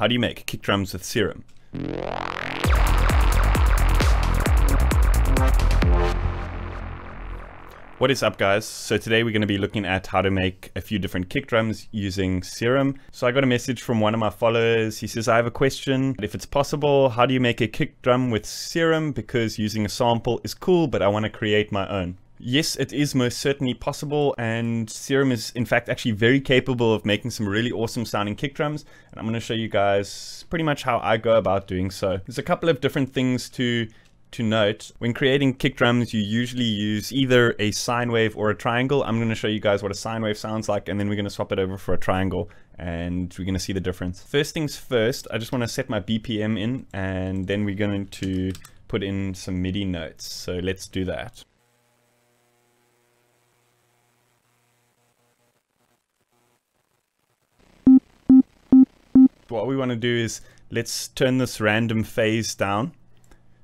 how do you make kick drums with Serum? What is up, guys? So today we're going to be looking at how to make a few different kick drums using Serum. So I got a message from one of my followers. He says, I have a question. If it's possible, how do you make a kick drum with Serum? Because using a sample is cool, but I want to create my own. Yes, it is most certainly possible, and Serum is in fact actually very capable of making some really awesome sounding kick drums, and I'm going to show you guys pretty much how I go about doing so. There's a couple of different things to note. When creating kick drums, you usually use either a sine wave or a triangle. I'm going to show you guys what a sine wave sounds like, and then we're going to swap it over for a triangle, and we're going to see the difference. First things first, I just want to set my BPM in, and then we're going to put in some MIDI notes. So let's do that. What we want to do is let's turn this random phase down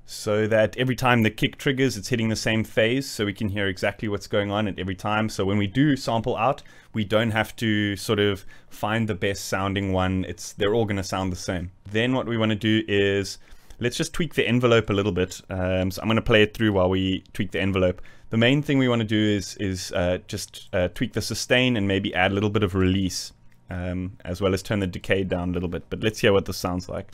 so that every time the kick triggers, it's hitting the same phase, so we can hear exactly what's going on at every time. So when we do sample out, we don't have to sort of find the best sounding one. They're all going to sound the same. Then what we want to do is let's just tweak the envelope a little bit. So I'm going to play it through while we tweak the envelope. The main thing we want to do is just tweak the sustain and maybe add a little bit of release, as well as turn the decay down a little bit. But let's hear what this sounds like.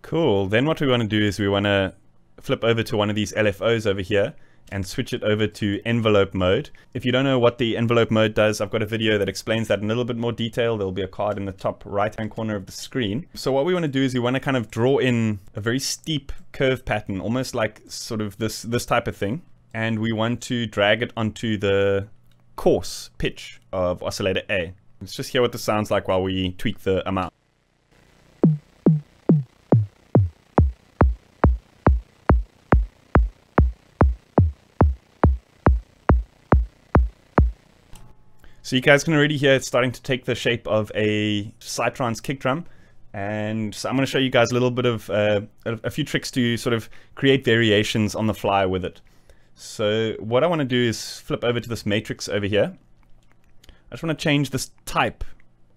Cool. Then what we want to do is we want to flip over to one of these LFOs over here and switch it over to envelope mode. If you don't know what the envelope mode does, I've got a video that explains that in a little bit more detail. There'll be a card in the top right hand corner of the screen. So what we want to do is we want to kind of draw in a very steep curve pattern, almost like sort of this type of thing. And we want to drag it onto the coarse pitch of oscillator A. Let's just hear what this sounds like while we tweak the amount. So you guys can already hear it's starting to take the shape of a Psytrance kick drum. And so I'm going to show you guys a little bit of a few tricks to sort of create variations on the fly with it. So what I want to do is flip over to this matrix over here. I just want to change this type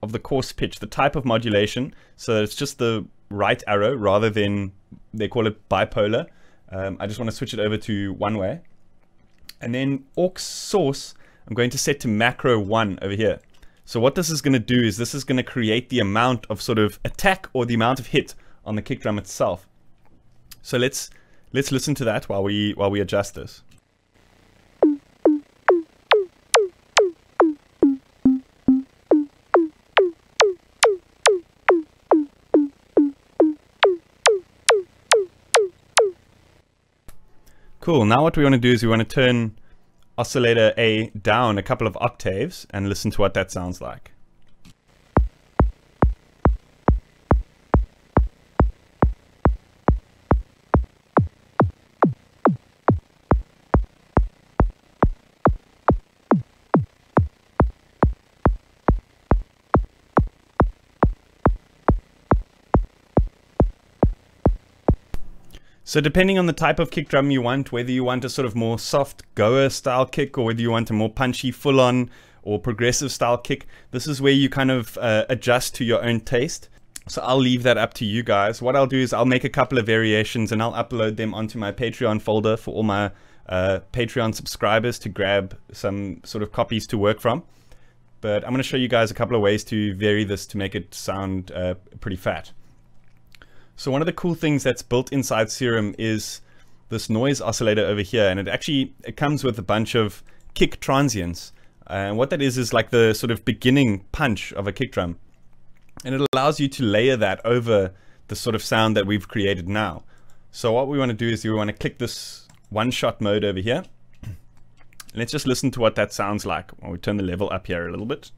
of the coarse pitch, the type of modulation, so that it's just the right arrow rather than, they call it bipolar. I just want to switch it over to one way. And then aux source, I'm going to set to macro 1 over here. So what this is going to do is this is going to create the amount of sort of attack or the amount of hit on the kick drum itself. So let's listen to that while we adjust this. Cool. Now what we want to do is we want to turn oscillator A down a couple of octaves and listen to what that sounds like. So depending on the type of kick drum you want, whether you want a sort of more soft goer style kick or whether you want a more punchy full-on or progressive style kick, this is where you kind of adjust to your own taste. So I'll leave that up to you guys. What I'll do is I'll make a couple of variations and I'll upload them onto my Patreon folder for all my Patreon subscribers to grab some sort of copies to work from. But I'm going to show you guys a couple of ways to vary this to make it sound pretty fat. So one of the cool things that's built inside Serum is this noise oscillator over here, and it comes with a bunch of kick transients. And what that is like the sort of beginning punch of a kick drum. And it allows you to layer that over the sort of sound that we've created now. So what we want to do is we want to click this one-shot mode over here. Let's just listen to what that sounds like while we turn the level up here a little bit.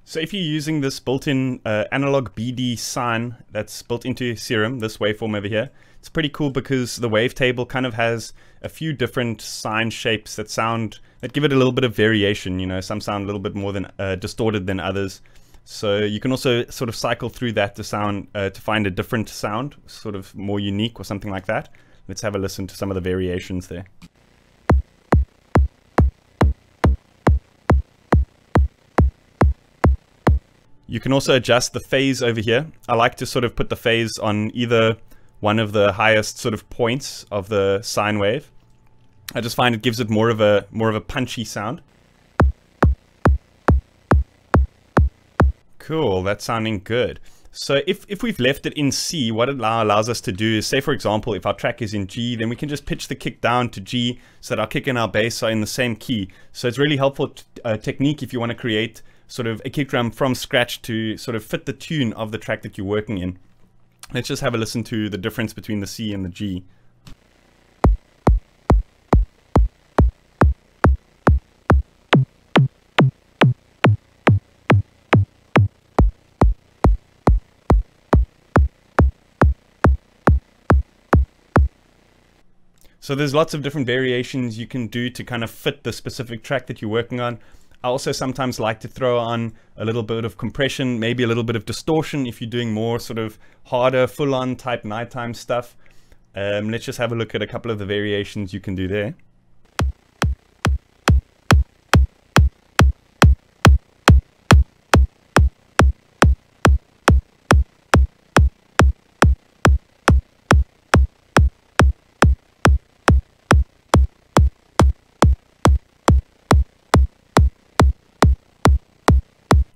So if you're using this built-in analog BD sine that's built into Serum, this waveform over here, it's pretty cool because the wavetable kind of has a few different sine shapes that give it a little bit of variation. You know, some sound a little bit more than distorted than others. So you can also sort of cycle through that to find a different sound, sort of more unique or something like that. Let's have a listen to some of the variations there. You can also adjust the phase over here. I like to sort of put the phase on either one of the highest sort of points of the sine wave. I just find it gives it more of a punchy sound. Cool, that's sounding good. So if we've left it in C, what it now allows us to do is, say for example, if our track is in G, then we can just pitch the kick down to G so that our kick and our bass are in the same key. So it's really helpful technique if you want to create sort of a kick drum from scratch to sort of fit the tune of the track that you're working in. Let's just have a listen to the difference between the C and the G. So there's lots of different variations you can do to kind of fit the specific track that you're working on. I also sometimes like to throw on a little bit of compression, maybe a little bit of distortion if you're doing more sort of harder, full-on type nighttime stuff. Let's just have a look at a couple of the variations you can do there.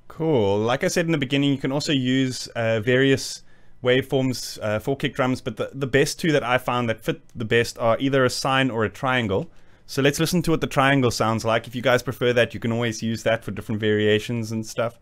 Cool. Like I said in the beginning, you can also use various waveforms for kick drums, but the best two that I found that fit the best are either a sine or a triangle. So let's listen to what the triangle sounds like. If you guys prefer that, you can always use that for different variations and stuff.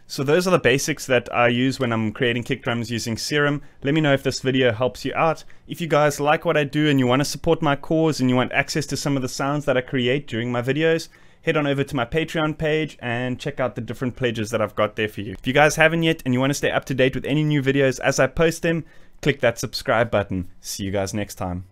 So those are the basics that I use when I'm creating kick drums using Serum. Let me know if this video helps you out. If you guys like what I do and you want to support my cause and you want access to some of the sounds that I create during my videos, head on over to my Patreon page and check out the different pledges that I've got there for you. If you guys haven't yet and you want to stay up to date with any new videos as I post them, click that subscribe button. See you guys next time.